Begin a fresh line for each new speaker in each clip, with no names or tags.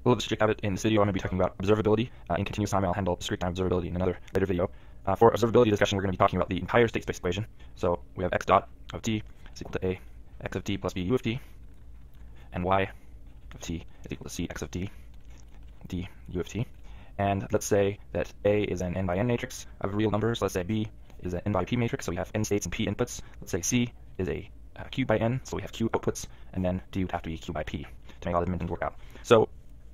Hello, this is Jake Abbott. In this video, I'm going to be talking about observability in continuous time, and I'll handle discrete time observability in another later video. For observability discussion, we're going to be talking about the entire state space equation. So we have x dot of t is equal to a x of t plus b u of t, and y of t is equal to c x of t d u of t. And let's say that a is an n by n matrix of real numbers. Let's say b is an n by p matrix, so we have n states and p inputs. Let's say c is a q by n, so we have q outputs, and then d would have to be q by p to make all the dimensions work out. So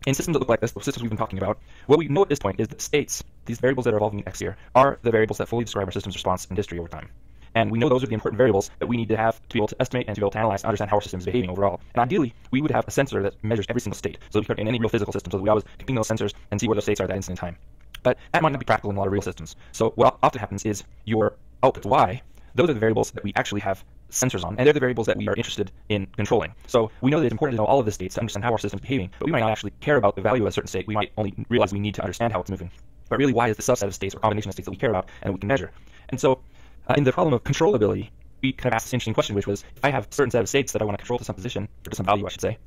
in systems that look like this, the systems we've been talking about, what we know at this point is that states, these variables that are evolving in x here, are the variables that fully describe our system's response and history over time. And we know those are the important variables that we need to have to be able to estimate and to be able to analyze and understand how our system is behaving overall. And ideally, we would have a sensor that measures every single state, so we could in any real physical system, so that we always ping those sensors and see where those states are at that instant in time. But that might not be practical in a lot of real systems. So what often happens is your outputs y, those are the variables that we actually have sensors on, and they're the variables that we are interested in controlling. So we know that it's important to know all of the states to understand how our system's behaving, but we might not actually care about the value of a certain state. We might only realize we need to understand how it's moving. But really, y is the subset of states or combination of states that we care about and we can measure. And so in the problem of controllability, we kind of asked this interesting question, which was, if I have a certain set of states that I want to control to some position, or to some value, I should say,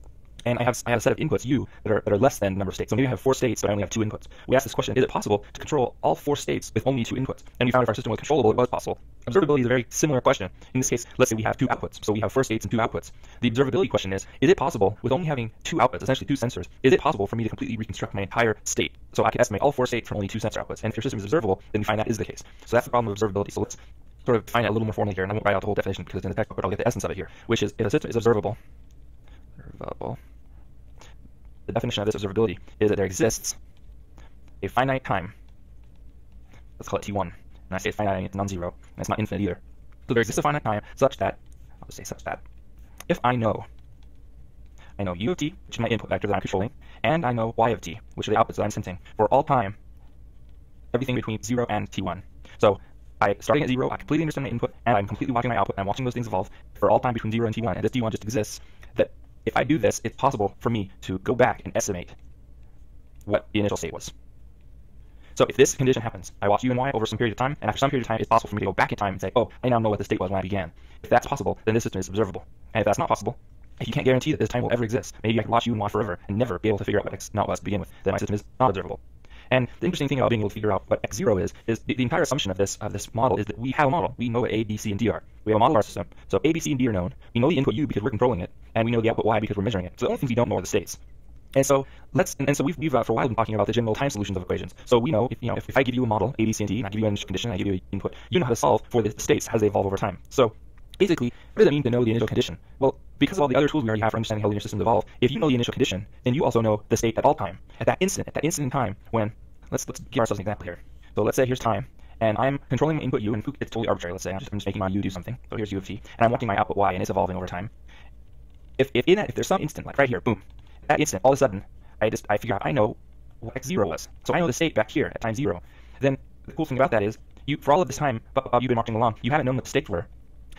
and I have a set of inputs, u, that are less than the number of states. So maybe I have 4 states, but I only have 2 inputs. We asked this question, is it possible to control all 4 states with only 2 inputs? And we found if our system was controllable, it was possible. Observability is a very similar question. In this case, let's say we have 2 outputs. So we have 4 states and 2 outputs. The observability question is it possible, with only having 2 outputs, essentially 2 sensors, is it possible for me to completely reconstruct my entire state? So I can estimate all 4 states from only 2 sensor outputs. And if your system is observable, then we find that is the case. So that's the problem of observability. So let's sort of define it a little more formally here, and I won't write out the whole definition because it's in the textbook, but I'll get the essence of it here, which is if a system is observable, the definition of this observability is that there exists a finite time, let's call it t1, and I say it's finite, it's non-zero, and it's not infinite either. So there exists a finite time such that, I'll just say such that, if I know u of t, which is my input vector that I'm controlling, and I know y of t, which are the outputs that I'm sensing, for all time, everything between 0 and t1. So starting at 0, I completely understand my input, and I'm completely watching my output, and I'm watching those things evolve for all time between 0 and t1, and this t1 just exists, that if I do this, it's possible for me to go back and estimate what the initial state was. So if this condition happens, I watch u and y over some period of time, and after some period of time, it's possible for me to go back in time and say, oh, I now know what the state was when I began. If that's possible, then this system is observable. And if that's not possible, if you can't guarantee that this time will ever exist, maybe I could watch u and y forever and never be able to figure out what x naught was to begin with, then my system is not observable. And the interesting thing about being able to figure out what x0 is the entire assumption of this model is that we have a model. We know what a, b, c, and d are. We have a model of our system. So a, b, c, and d are known. We know the input u because we're controlling it, and we know the output y because we're measuring it. So the only things we don't know are the states. And so we've for a while been talking about the general time solutions of equations. So we know if I give you a model a, b, c, and d, and I give you an initial condition, and I give you an input, you know how to solve for the states as they evolve over time. So basically, what does it mean to know the initial condition? Well, because of all the other tools we already have for understanding how linear systems evolve, if you know the initial condition, then you also know the state at all time. At that instant in time when Let's give ourselves an example here. So let's say here's time, and I'm controlling my input u, and it's totally arbitrary. Let's say I'm just making my u do something. So here's u of t, and I'm watching my output y, and it's evolving over time. If there's some instant, like right here, boom, that instant, all of a sudden, I figure out I know what x0 was. So I know the state back here at time 0. Then the cool thing about that is, for all of this time, while you've been marching along, you haven't known what the states were.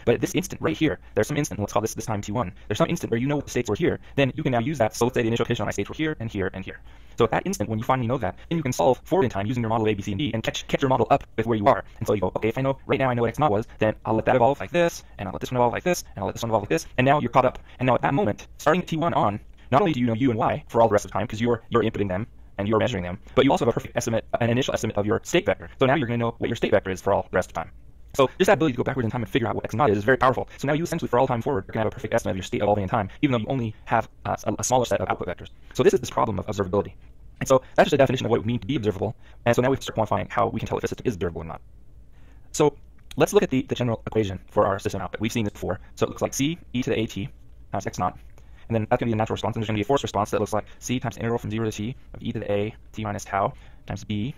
But at this instant right here, there's some instant, let's call this time t1. There's some instant where you know what the states were here. Then you can now use that. So let's say the initial condition on my states were here and here and here. So at that instant, when you finally know that, then you can solve forward in time using your model A, B, C, and D and catch your model up with where you are. And so you go, okay, if I know right now I know what x naught was, then I'll let that evolve like this, and I'll let this one evolve like this, and I'll let this one evolve like this, and now you're caught up. And now at that moment, starting at t1 on, not only do you know u and y for all the rest of the time because you're inputting them and you're measuring them, but you also have a perfect estimate, an initial estimate of your state vector. So now you're going to know what your state vector is for all the rest of the time. So just that ability to go backwards in time and figure out what x naught is very powerful. So now you essentially, for all time forward, you're going to have a perfect estimate of your state evolving in time, even though you only have a smaller set of output vectors. So this is this problem of observability. And so that's just a definition of what it would mean to be observable. And so now we have to start quantifying how we can tell if a system is observable or not. So let's look at the general equation for our system output. We've seen this before. So it looks like c e to the at times x naught. And then that's going to be the natural response. And there's going to be a forced response that looks like c times the integral from 0 to t of e to the a t minus tau times b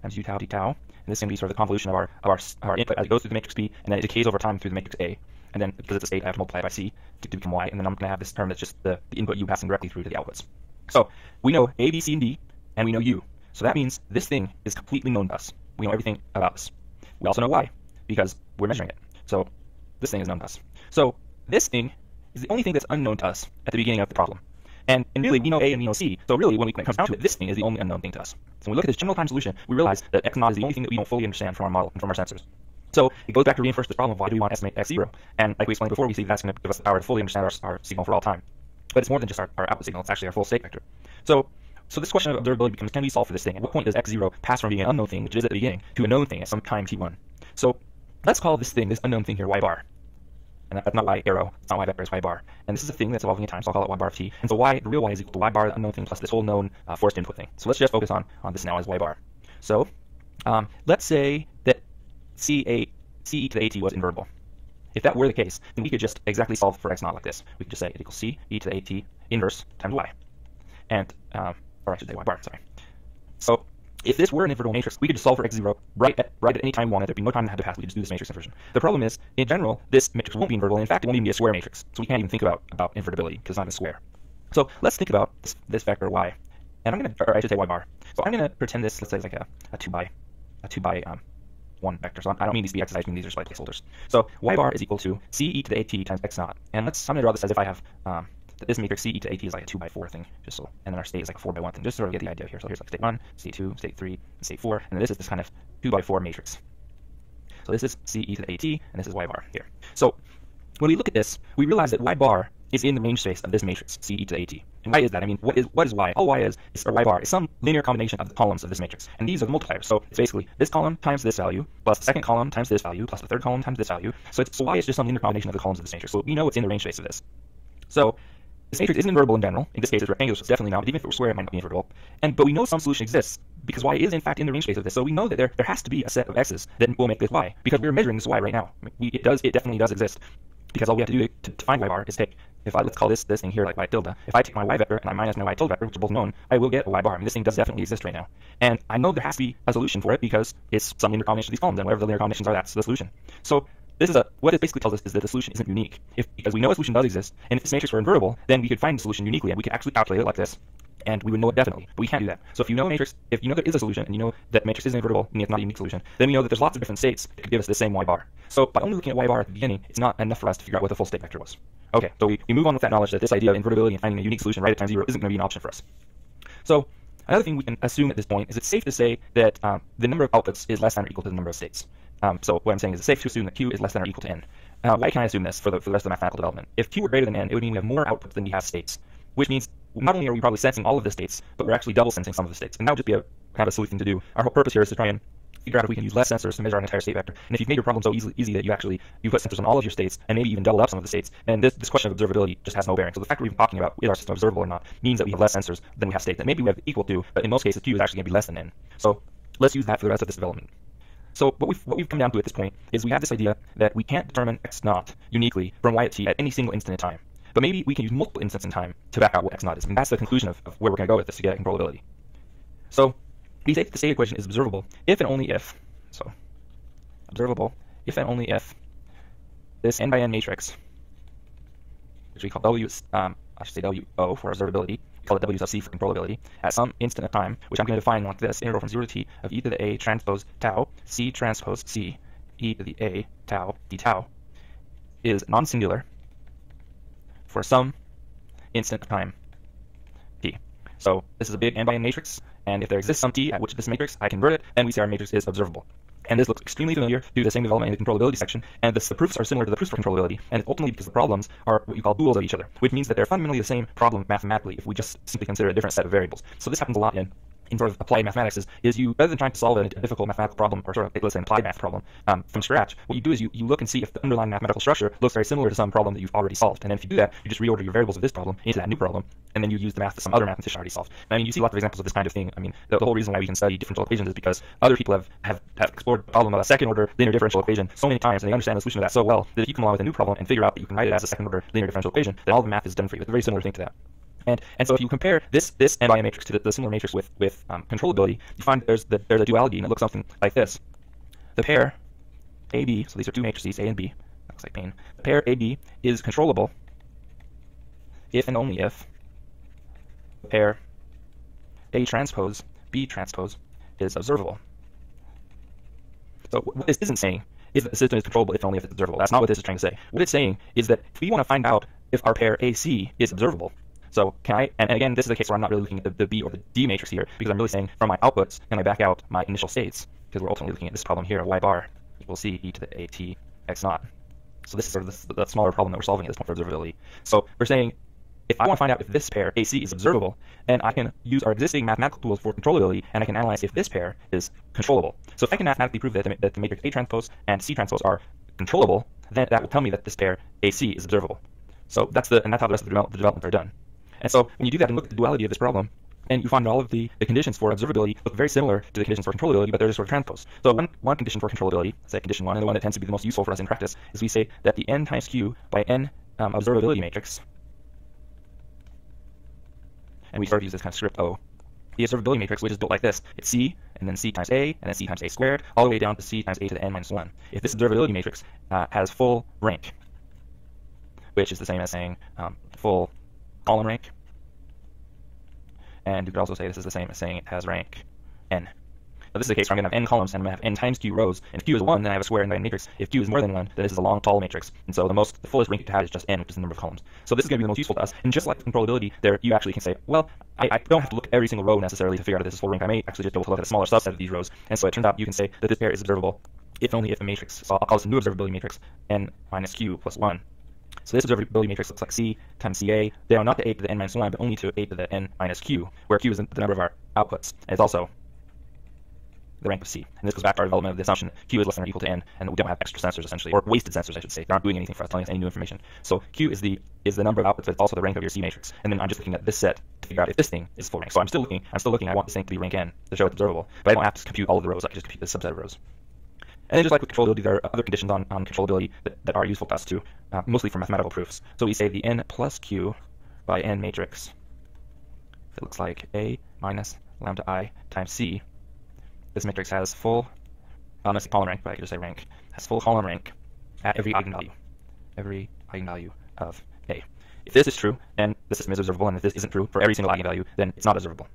times u tau d tau. And this is going to be sort of the convolution of our input as it goes through the matrix B, and then it decays over time through the matrix A. And then because it's a state, I have to multiply it by C to become Y, and then I'm going to have this term that's just the input U passing directly through to the outputs. So we know A, B, C, and D, and we know U. So that means this thing is completely known to us. We know everything about this. We also know Y, because we're measuring it. So this thing is known to us. So this thing is the only thing that's unknown to us at the beginning of the problem. And really, we know A and we know C, so really, when it comes down to it, this thing is the only unknown thing to us. So when we look at this general time solution, we realize that x naught is the only thing that we don't fully understand from our model and from our sensors. So it goes back to reinforce this problem of why do we want to estimate x0? And like we explained before, we see that's going to give us the power to fully understand our signal for all time. But it's more than just our output signal, it's actually our full state vector. So So this question of observability becomes, can we solve for this thing? At what point does x0 pass from being an unknown thing, which it is at the beginning, to a known thing at some time t1? So let's call this thing, this unknown thing here, y bar. And that's not y arrow, it's not y vector, it's y bar. And this is a thing that's evolving in time, so I'll call it y bar of t. And so y, the real y is equal to y bar, the unknown thing, plus this whole known forced input thing. So let's just focus on this now as y bar. So let's say that ce to the at was invertible. If that were the case, then we could just exactly solve for x naught like this. We could just say it equals ce to the at inverse times y. And, or I should say y bar, sorry. So if this were an invertible matrix, we could just solve for x0 right at any time we wanted. There'd be no time that had to pass. We could just do this matrix inversion. The problem is, in general, this matrix won't be invertible. In fact, it won't even be a square matrix. So we can't even think about invertibility because it's not a square. So let's think about this vector y. And I'm going to, or I should say y bar. So I'm going to pretend this, let's say, is like a 2 by 1 vector. So I don't mean these to be x's, I mean these are just like placeholders. So y bar is equal to ce to the at times x naught. And I'm going to draw this as if I have this matrix ce to at is like a 2 by 4 thing, just so, and then our state is like a 4 by 1 thing, just to sort of get the idea here. So here's like state 1, state 2, state 3, and state 4, and then this is this kind of 2 by 4 matrix. So this is ce to the at, and this is y bar here. So when we look at this, we realize that y bar is in the range space of this matrix, ce to the at. And why is that? I mean, what is y? All y is, or y bar, is some linear combination of the columns of this matrix. And these are the multipliers. So it's basically this column times this value, plus the second column times this value, plus the third column times this value. So y is just some linear combination of the columns of this matrix. So we know it's in the range space of this. So this matrix isn't invertible in general. In this case, it's rectangular, so it's definitely not. But even if it were square, it might not be invertible. But we know some solution exists because y is in fact in the range space of this. So we know that there has to be a set of x's that will make this y, because we're measuring this y right now. I mean, it definitely does exist, because all we have to do to find y bar is take, let's call this thing here like y tilde. If I take my y vector and I minus my y tilde vector, which are both known, I will get a y bar. I mean, this thing does definitely exist right now. And I know there has to be a solution for it because it's some linear combination of these columns, and whatever the linear combinations are, that's the solution. So what it basically tells us is that the solution isn't unique. Because we know a solution does exist, and if this matrix were invertible, then we could find the solution uniquely, and we could actually calculate it like this, and we would know it definitely. But we can't do that. So if you know a matrix, if you know there is a solution, and you know that matrix is invertible, and it's not a unique solution, then we know that there's lots of different states that could give us the same y bar. So by only looking at y bar at the beginning, it's not enough for us to figure out what the full state vector was. Okay, so we move on with that knowledge that this idea of invertibility and finding a unique solution right at time 0 isn't going to be an option for us. So another thing we can assume at this point is it's safe to say that the number of outputs is less than or equal to the number of states. So what I'm saying is it's safe to assume that q is less than or equal to n. Why can I assume this for the rest of the mathematical development? If q were greater than n, it would mean we have more outputs than we have states, which means not only are we probably sensing all of the states, but we're actually double sensing some of the states. And that would just be a kind of a silly thing to do. Our whole purpose here is to try and figure out if we can use less sensors to measure our entire state vector. And if you've made your problem so easy that you put sensors on all of your states and maybe even double up some of the states, then this question of observability just has no bearing. So the fact we're even talking about is our system observable or not means that we have less sensors than we have states. That maybe we have equal to, but in most cases q is actually going to be less than n. So let's use that for the rest of this development. So what we've come down to at this point is we have this idea that we can't determine x naught uniquely from y at t at any single instant in time. But maybe we can use multiple instants in time to back out what x naught is. And that's the conclusion of where we're going to go with this to get at controllability. So we say that the state equation is observable if and only if, so observable if and only if this n by n matrix, which we call W, I should say WO for observability, we call it W sub C for controllability, at some instant of time, which I'm going to define like this, integral from 0 to t of e to the a transpose tau, c transpose c, e to the a tau d tau, is non-singular for some instant of time t. So this is a big n by n matrix, and if there exists some t at which this matrix, I convert it, and we say our matrix is observable. And this looks extremely familiar due to the same development in the controllability section, and the proofs are similar to the proofs for controllability, and it's ultimately because the problems are what you call duals of each other, which means that they're fundamentally the same problem mathematically if we just simply consider a different set of variables. So this happens a lot in sort of applied mathematics is you, rather than trying to solve a difficult mathematical problem, or sort of, let's say, an applied math problem from scratch, what you do is you look and see if the underlying mathematical structure looks very similar to some problem that you've already solved. And then if you do that, you just reorder your variables of this problem into that new problem, and then you use the math that some other mathematician already solved. And I mean, you see lots of examples of this kind of thing. I mean, the whole reason why we can study differential equations is because other people have explored the problem of a second-order linear differential equation so many times, and they understand the solution to that so well, that if you come along with a new problem and figure out that you can write it as a second-order linear differential equation, then all the math is done for you. It's a very similar thing to that. And so if you compare this n by n matrix to the similar matrix with controllability, you find that there's a duality, and it looks something like this. The pair AB, so these are two matrices, A and B, that looks like pain. The pair AB is controllable if and only if the pair A transpose B transpose is observable. So what this isn't saying is that the system is controllable if and only if it's observable. That's not what this is trying to say. What it's saying is that if we want to find out if our pair AC is observable, so can I, and again, this is a case where I'm not really looking at the B or the D matrix here, because I'm really saying from my outputs, can I back out my initial states? Because we're ultimately looking at this problem here, y bar equals c e to the at x naught. So this is sort of the smaller problem that we're solving at this point for observability. So we're saying if I want to find out if this pair AC is observable, then I can use our existing mathematical tools for controllability, and I can analyze if this pair is controllable. So if I can mathematically prove that the matrix A transpose and C transpose are controllable, then that will tell me that this pair AC is observable. So that's how the rest of the developments are done. And so when you do that and look at the duality of this problem, and you find all of the conditions for observability look very similar to the conditions for controllability, but they're just sort of transposed. So one condition for controllability, say condition 1, and the one that tends to be the most useful for us in practice, is we say that the n times q by n observability matrix, and we sort of use this kind of script O, the observability matrix, which is built like this. It's C, and then C times A, and then C times A squared, all the way down to C times A to the n minus 1. If this observability matrix has full rank, which is the same as saying full column rank, and you could also say this is the same as saying it has rank n. Now this is the case where I'm going to have n columns and I'm going to have n times q rows, and if q is 1, then I have a square n matrix. If q is more than 1, then this is a long, tall matrix, and so the fullest rank you can have is just n, which is the number of columns. So this is going to be the most useful to us, and just like controllability, there you actually can say, well, I don't have to look at every single row necessarily to figure out if this is full rank. I may actually just be able to look at a smaller subset of these rows, and so it turns out you can say that this pair is observable if only if a matrix, so I'll call this a new observability matrix, n minus q plus 1. So this observability matrix looks like C times CA, down not to A to the n minus 1, but only to A to the n minus q, where q is the number of our outputs, and it's also the rank of C. And this goes back to our development of the assumption that q is less than or equal to n, and we don't have extra sensors essentially, or wasted sensors I should say. They're not doing anything for us, telling us any new information. So q is the number of outputs, but it's also the rank of your C matrix. And then I'm just looking at this set to figure out if this thing is full rank. So I'm still looking, I want this thing to be rank n to show it's observable, but I don't have to compute all of the rows, I can just compute this subset of rows. And then just like with controllability, there are other conditions on controllability that are useful to us too, mostly for mathematical proofs. So we say the n plus q by n matrix, it looks like A minus lambda I times C. This matrix has full, not necessarily column rank, but I could just say rank, has full column rank at every eigenvalue of A. If this is true, then the system is observable, and if this isn't true for every single eigenvalue, then it's not observable.